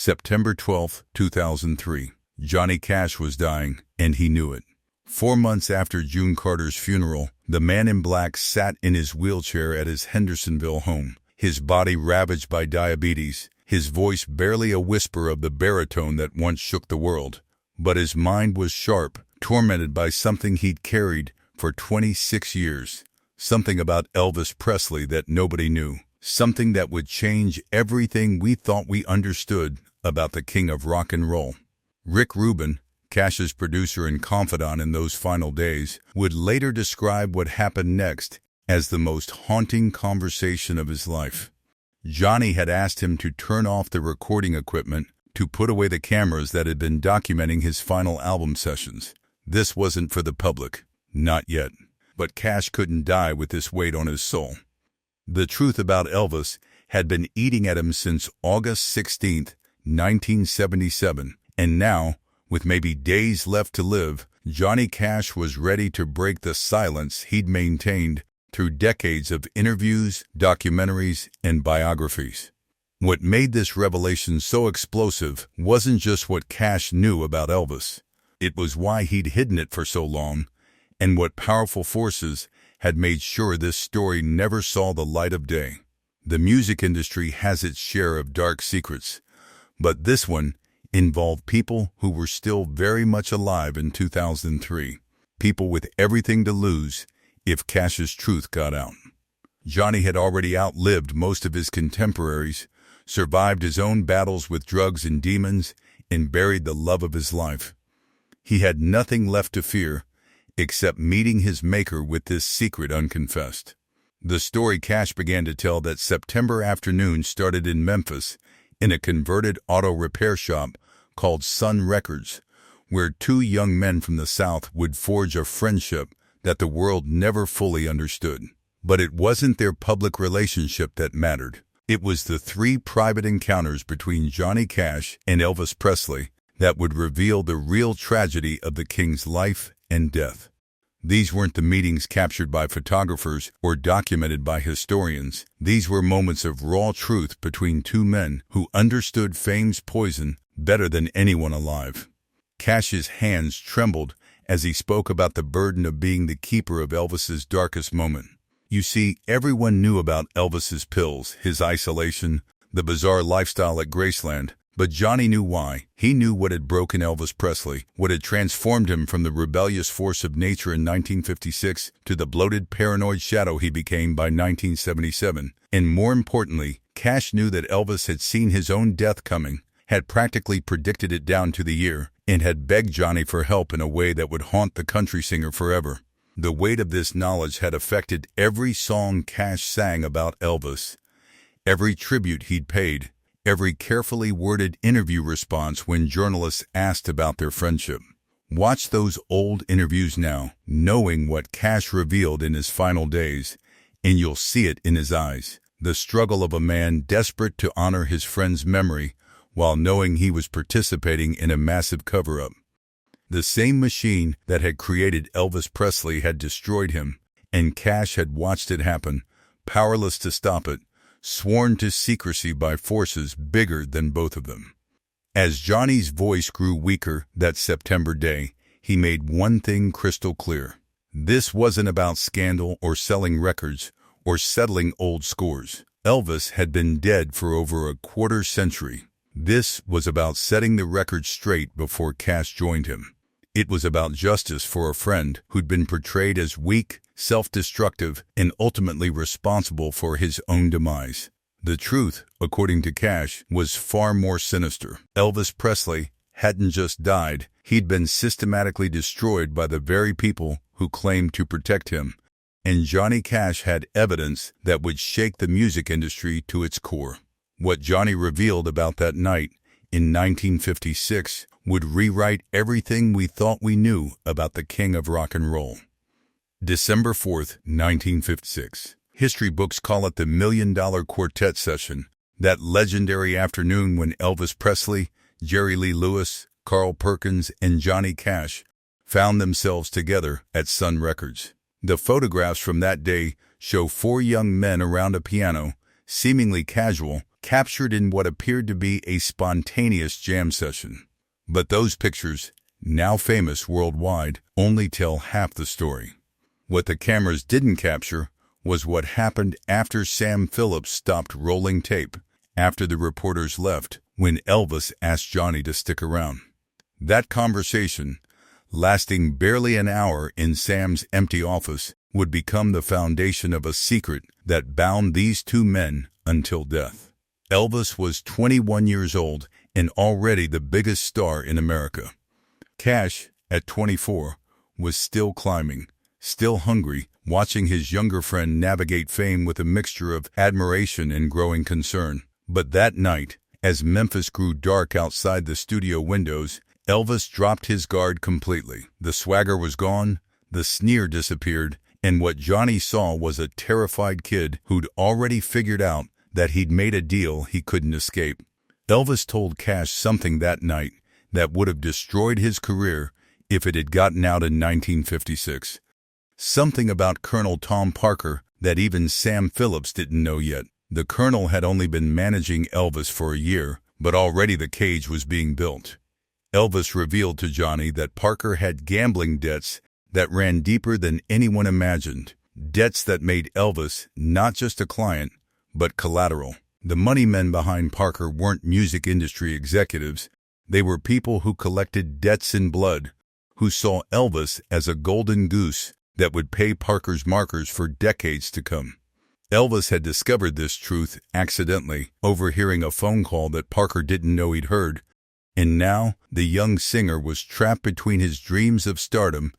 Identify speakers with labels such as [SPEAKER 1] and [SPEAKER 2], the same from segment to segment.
[SPEAKER 1] September 12, 2003. Johnny Cash was dying, and he knew it. 4 months after June Carter's funeral, the man in black sat in his wheelchair at his Hendersonville home, his body ravaged by diabetes, his voice barely a whisper of the baritone that once shook the world. But his mind was sharp, tormented by something he'd carried for 26 years. Something about Elvis Presley that nobody knew. Something that would change everything we thought we understood about the king of rock and roll. Rick Rubin, Cash's producer and confidant in those final days, would later describe what happened next as the most haunting conversation of his life. Johnny had asked him to turn off the recording equipment, to put away the cameras that had been documenting his final album sessions. This wasn't for the public, not yet. But Cash couldn't die with this weight on his soul. The truth about Elvis had been eating at him since August 16, 1977, and now, with maybe days left to live, Johnny Cash was ready to break the silence he'd maintained through decades of interviews, documentaries, and biographies. What made this revelation so explosive wasn't just what Cash knew about Elvis. It was why he'd hidden it for so long, and what powerful forces had made sure this story never saw the light of day. The music industry has its share of dark secrets, but this one involved people who were still very much alive in 2003, people with everything to lose if Cash's truth got out. Johnny had already outlived most of his contemporaries, survived his own battles with drugs and demons, and buried the love of his life. He had nothing left to fear except meeting his maker with this secret unconfessed. The story Cash began to tell that September afternoon started in Memphis, in a converted auto repair shop called Sun Records, where two young men from the South would forge a friendship that the world never fully understood. But it wasn't their public relationship that mattered. It was the 3 private encounters between Johnny Cash and Elvis Presley that would reveal the real tragedy of the king's life and death. These weren't the meetings captured by photographers or documented by historians. These were moments of raw truth between two men who understood fame's poison better than anyone alive. Cash's hands trembled as he spoke about the burden of being the keeper of Elvis's darkest moment. You see, everyone knew about Elvis's pills, his isolation, the bizarre lifestyle at Graceland, but Johnny knew why. He knew what had broken Elvis Presley, what had transformed him from the rebellious force of nature in 1956 to the bloated, paranoid shadow he became by 1977. And more importantly, Cash knew that Elvis had seen his own death coming, had practically predicted it down to the year, and had begged Johnny for help in a way that would haunt the country singer forever. The weight of this knowledge had affected every song Cash sang about Elvis, every tribute he'd paid, every carefully worded interview response when journalists asked about their friendship. Watch those old interviews now, knowing what Cash revealed in his final days, and you'll see it in his eyes. The struggle of a man desperate to honor his friend's memory while knowing he was participating in a massive cover-up. The same machine that had created Elvis Presley had destroyed him, and Cash had watched it happen, powerless to stop it, sworn to secrecy by forces bigger than both of them. As Johnny's voice grew weaker that September day, he made one thing crystal clear. This wasn't about scandal or selling records or settling old scores. Elvis had been dead for over a quarter century. This was about setting the record straight before Cash joined him. It was about justice for a friend who'd been portrayed as weak, self-destructive, and ultimately responsible for his own demise. The truth, according to Cash, was far more sinister. Elvis Presley hadn't just died, he'd been systematically destroyed by the very people who claimed to protect him. And Johnny Cash had evidence that would shake the music industry to its core. What Johnny revealed about that night in 1956 would rewrite everything we thought we knew about the king of rock and roll. December 4th, 1956. History books call it the $1 Million Quartet Session, that legendary afternoon when Elvis Presley, Jerry Lee Lewis, Carl Perkins, and Johnny Cash found themselves together at Sun Records. The photographs from that day show 4 young men around a piano, seemingly casual, captured in what appeared to be a spontaneous jam session. But those pictures, now famous worldwide, only tell half the story. What the cameras didn't capture was what happened after Sam Phillips stopped rolling tape, after the reporters left, when Elvis asked Johnny to stick around. That conversation, lasting barely an hour in Sam's empty office, would become the foundation of a secret that bound these two men until death. Elvis was 21 years old and already the biggest star in America. Cash, at 24, was still climbing, still hungry, watching his younger friend navigate fame with a mixture of admiration and growing concern. But that night, as Memphis grew dark outside the studio windows, Elvis dropped his guard completely. The swagger was gone, the sneer disappeared, and what Johnny saw was a terrified kid who'd already figured out that he'd made a deal he couldn't escape. Elvis told Cash something that night that would have destroyed his career if it had gotten out in 1956. Something about Colonel Tom Parker that even Sam Phillips didn't know yet. The Colonel had only been managing Elvis for a year, but already the cage was being built. Elvis revealed to Johnny that Parker had gambling debts that ran deeper than anyone imagined, debts that made Elvis not just a client, but collateral. The money men behind Parker weren't music industry executives. They were people who collected debts in blood, who saw Elvis as a golden goose that would pay Parker's markers for decades to come. Elvis had discovered this truth accidentally, overhearing a phone call that Parker didn't know he'd heard, and now the young singer was trapped between his dreams of stardom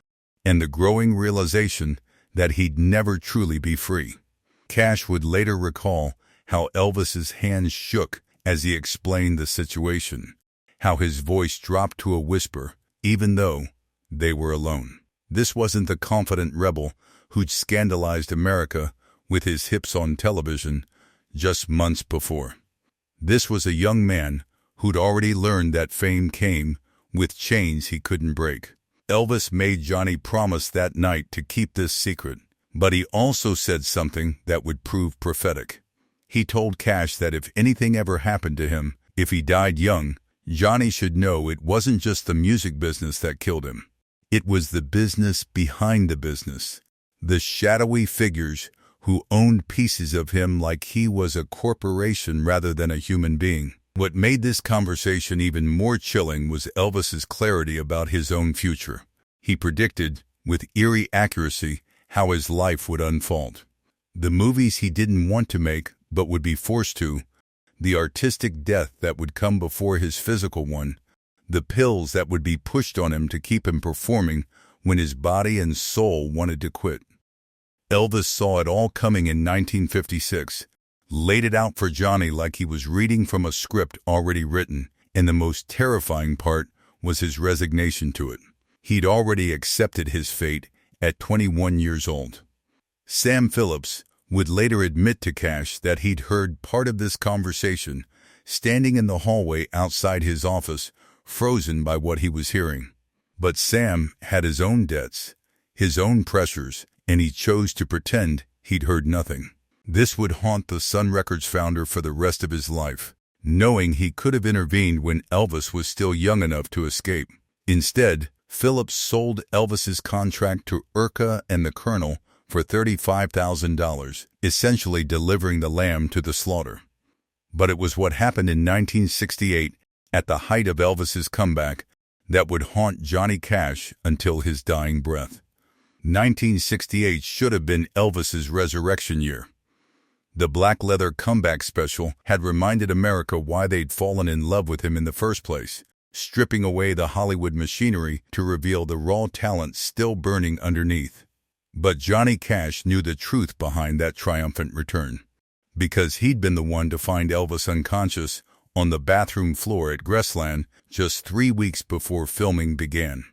[SPEAKER 1] and the growing realization that he'd never truly be free. Cash would later recall how Elvis's hands shook as he explained the situation, how his voice dropped to a whisper, even though they were alone. This wasn't the confident rebel who'd scandalized America with his hips on television just months before. This was a young man who'd already learned that fame came with chains he couldn't break. Elvis made Johnny promise that night to keep this secret, but he also said something that would prove prophetic. He told Cash that if anything ever happened to him, if he died young, Johnny should know it wasn't just the music business that killed him. It was the business behind the business, the shadowy figures who owned pieces of him like he was a corporation rather than a human being. What made this conversation even more chilling was Elvis's clarity about his own future. He predicted, with eerie accuracy, how his life would unfold. The movies he didn't want to make but would be forced to, the artistic death that would come before his physical one, the pills that would be pushed on him to keep him performing when his body and soul wanted to quit. Elvis saw it all coming in 1956, laid it out for Johnny like he was reading from a script already written, and the most terrifying part was his resignation to it. He'd already accepted his fate at 21 years old. Sam Phillips would later admit to Cash that he'd heard part of this conversation, standing in the hallway outside his office, frozen by what he was hearing. But Sam had his own debts, his own pressures, and he chose to pretend he'd heard nothing. This would haunt the Sun Records founder for the rest of his life, knowing he could have intervened when Elvis was still young enough to escape. Instead, Phillips sold Elvis's contract to Urca and the Colonel for $35,000, essentially delivering the lamb to the slaughter. But it was what happened in 1968, at the height of Elvis's comeback, that would haunt Johnny Cash until his dying breath. 1968 should have been Elvis's resurrection year. The black leather comeback special had reminded America why they'd fallen in love with him in the first place, stripping away the Hollywood machinery to reveal the raw talent still burning underneath. But Johnny Cash knew the truth behind that triumphant return, because he'd been the one to find Elvis unconscious on the bathroom floor at Graceland just 3 weeks before filming began.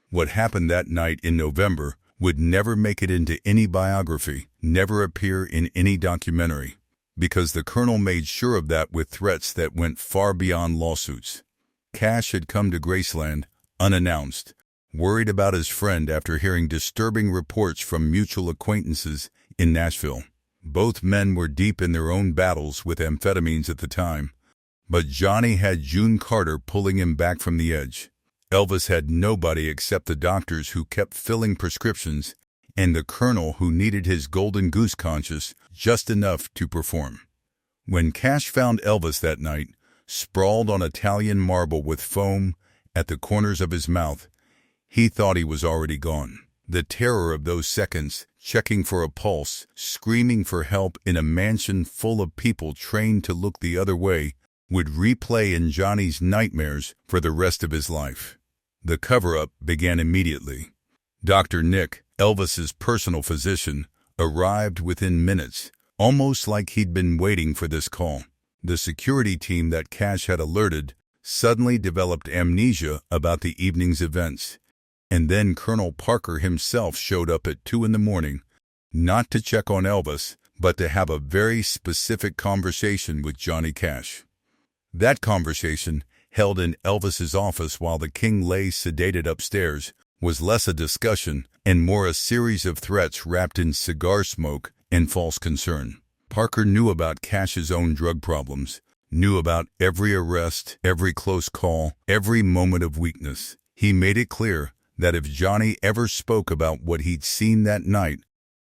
[SPEAKER 1] What happened that night in November would never make it into any biography, never appear in any documentary, because the Colonel made sure of that with threats that went far beyond lawsuits. Cash had come to Graceland unannounced, worried about his friend after hearing disturbing reports from mutual acquaintances in Nashville. Both men were deep in their own battles with amphetamines at the time, but Johnny had June Carter pulling him back from the edge. Elvis had nobody except the doctors who kept filling prescriptions and the colonel who needed his golden goose conscience just enough to perform. When Cash found Elvis that night, sprawled on Italian marble with foam at the corners of his mouth, he thought he was already gone. The terror of those seconds, checking for a pulse, screaming for help in a mansion full of people trained to look the other way, would replay in Johnny's nightmares for the rest of his life. The cover-up began immediately. Dr. Nick, Elvis's personal physician, arrived within minutes, almost like he'd been waiting for this call. The security team that Cash had alerted suddenly developed amnesia about the evening's events. And then Colonel Parker himself showed up at 2 a.m, not to check on Elvis, but to have a very specific conversation with Johnny Cash. That conversation, held in Elvis's office while the king lay sedated upstairs, was less a discussion and more a series of threats wrapped in cigar smoke and false concern. Parker knew about Cash's own drug problems, knew about every arrest, every close call, every moment of weakness. He made it clear that if Johnny ever spoke about what he'd seen that night,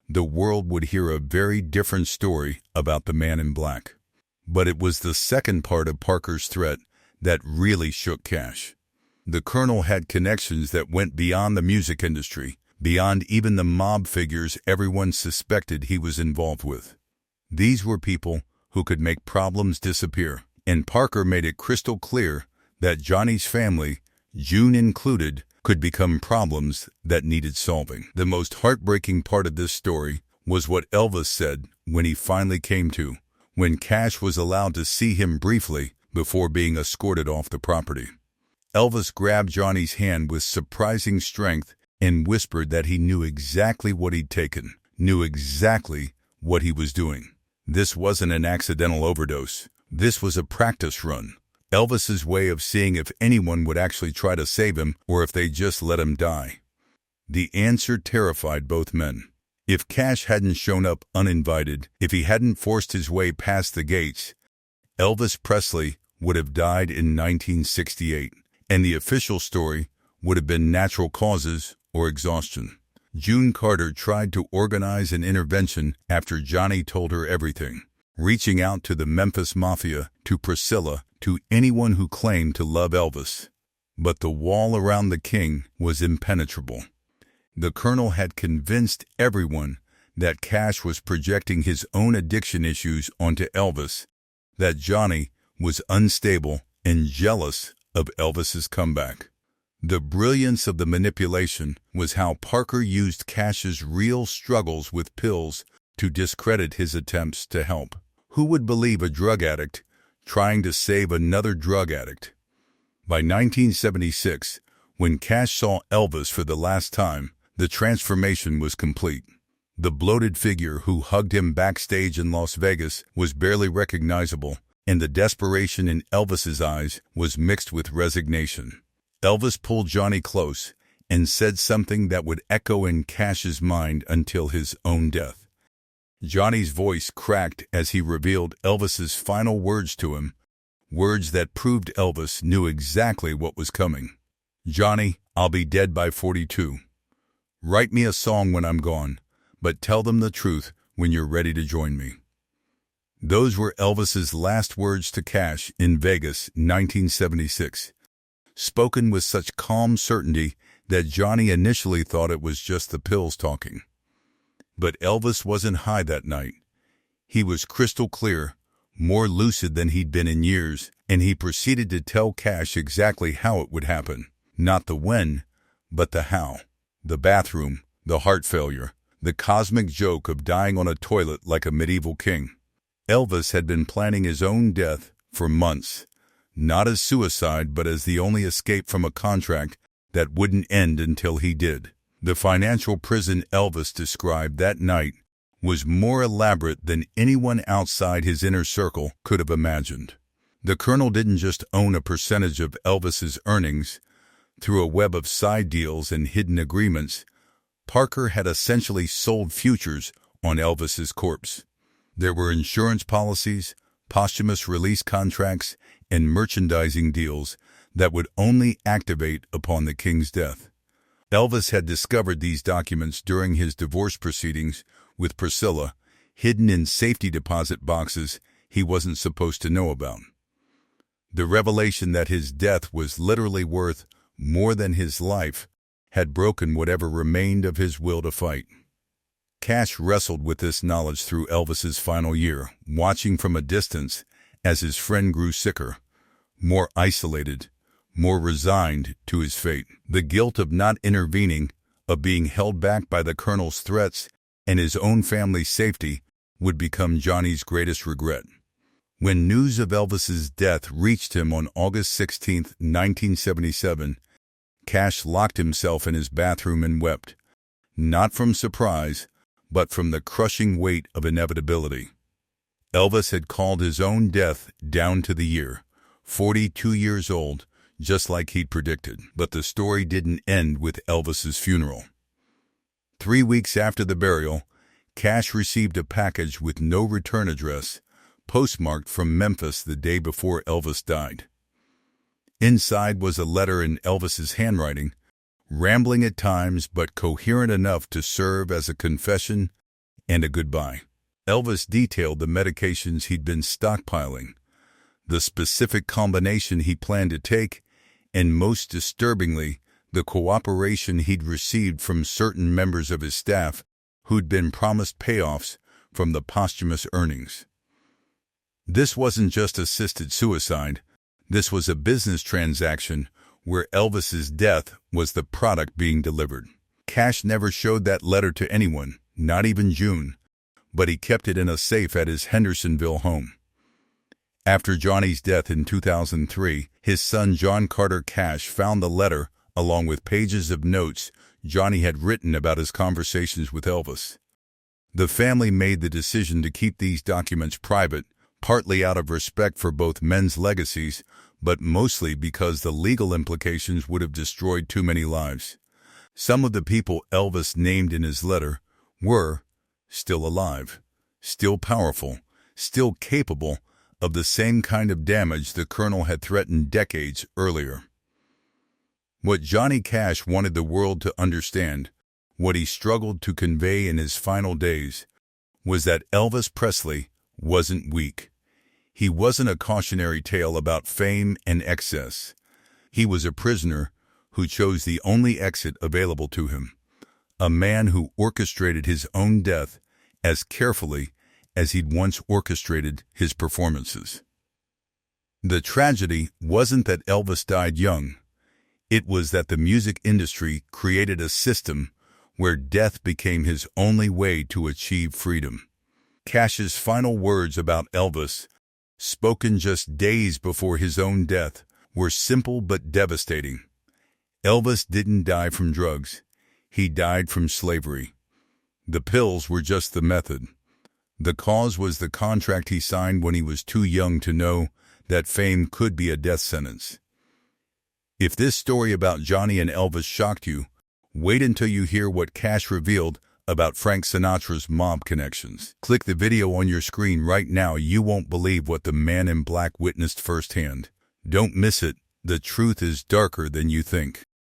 [SPEAKER 1] the world would hear a very different story about the man in black. But it was the second part of Parker's threat that really shook Cash. The colonel had connections that went beyond the music industry, beyond even the mob figures everyone suspected he was involved with. These were people who could make problems disappear, and Parker made it crystal clear that Johnny's family, June included, could become problems that needed solving. The most heartbreaking part of this story was what Elvis said when he finally came to, when Cash was allowed to see him briefly before being escorted off the property. Elvis grabbed Johnny's hand with surprising strength and whispered that he knew exactly what he'd taken, knew exactly what he was doing. This wasn't an accidental overdose. This was a practice run. Elvis's way of seeing if anyone would actually try to save him or if they just let him die. The answer terrified both men. If Cash hadn't shown up uninvited, if he hadn't forced his way past the gates, Elvis Presley would have died in 1968, and the official story would have been natural causes or exhaustion. June Carter tried to organize an intervention after Johnny told her everything, reaching out to the Memphis Mafia, to Priscilla, to anyone who claimed to love Elvis. But the wall around the king was impenetrable. The colonel had convinced everyone that Cash was projecting his own addiction issues onto Elvis, that Johnny was unstable and jealous of Elvis's comeback. The brilliance of the manipulation was how Parker used Cash's real struggles with pills to discredit his attempts to help. Who would believe a drug addict trying to save another drug addict? By 1976, when Cash saw Elvis for the last time, the transformation was complete. The bloated figure who hugged him backstage in Las Vegas was barely recognizable, and the desperation in Elvis's eyes was mixed with resignation. Elvis pulled Johnny close and said something that would echo in Cash's mind until his own death. Johnny's voice cracked as he revealed Elvis's final words to him, words that proved Elvis knew exactly what was coming. "Johnny, I'll be dead by 42. Write me a song when I'm gone, but tell them the truth when you're ready to join me." Those were Elvis's last words to Cash in Vegas, 1976, spoken with such calm certainty that Johnny initially thought it was just the pills talking. But Elvis wasn't high that night. He was crystal clear, more lucid than he'd been in years, and he proceeded to tell Cash exactly how it would happen. Not the when, but the how. The bathroom, the heart failure, the cosmic joke of dying on a toilet like a medieval king. Elvis had been planning his own death for months, not as suicide but as the only escape from a contract that wouldn't end until he did. The financial prison Elvis described that night was more elaborate than anyone outside his inner circle could have imagined. The colonel didn't just own a percentage of Elvis's earnings. Through a web of side deals and hidden agreements, Parker had essentially sold futures on Elvis's corpse. There were insurance policies, posthumous release contracts, and merchandising deals that would only activate upon the king's death. Elvis had discovered these documents during his divorce proceedings with Priscilla, hidden in safety deposit boxes he wasn't supposed to know about. The revelation that his death was literally worth more than his life had broken whatever remained of his will to fight. Cash wrestled with this knowledge through Elvis's final year, watching from a distance as his friend grew sicker, more isolated, more resigned to his fate. The guilt of not intervening, of being held back by the colonel's threats and his own family's safety, would become Johnny's greatest regret. When news of Elvis's death reached him on August 16, 1977, Cash locked himself in his bathroom and wept, not from surprise, but from the crushing weight of inevitability. Elvis had called his own death down to the year, 42 years old, just like he'd predicted. But the story didn't end with Elvis's funeral. 3 weeks after the burial, Cash received a package with no return address, postmarked from Memphis the day before Elvis died. Inside was a letter in Elvis's handwriting, rambling at times but coherent enough to serve as a confession and a goodbye. Elvis detailed the medications he'd been stockpiling, the specific combination he planned to take, and most disturbingly, the cooperation he'd received from certain members of his staff who'd been promised payoffs from the posthumous earnings. This wasn't just assisted suicide. This was a business transaction where Elvis's death was the product being delivered. Cash never showed that letter to anyone, not even June, but he kept it in a safe at his Hendersonville home. After Johnny's death in 2003, his son John Carter Cash found the letter along with pages of notes Johnny had written about his conversations with Elvis. The family made the decision to keep these documents private, partly out of respect for both men's legacies, but mostly because the legal implications would have destroyed too many lives. Some of the people Elvis named in his letter were still alive, still powerful, still capable of the same kind of damage the colonel had threatened decades earlier. What Johnny Cash wanted the world to understand, what he struggled to convey in his final days, was that Elvis Presley wasn't weak. He wasn't a cautionary tale about fame and excess. He was a prisoner who chose the only exit available to him, a man who orchestrated his own death as carefully as he'd once orchestrated his performances. The tragedy wasn't that Elvis died young. It was that the music industry created a system where death became his only way to achieve freedom. Cash's final words about Elvis, spoken just days before his own death, were simple but devastating. Elvis didn't die from drugs. He died from slavery. The pills were just the method. The cause was the contract he signed when he was too young to know that fame could be a death sentence. If this story about Johnny and Elvis shocked you, wait until you hear what Cash revealed about Frank Sinatra's mob connections. Click the video on your screen right now. You won't believe what the man in black witnessed firsthand. Don't miss it. The truth is darker than you think.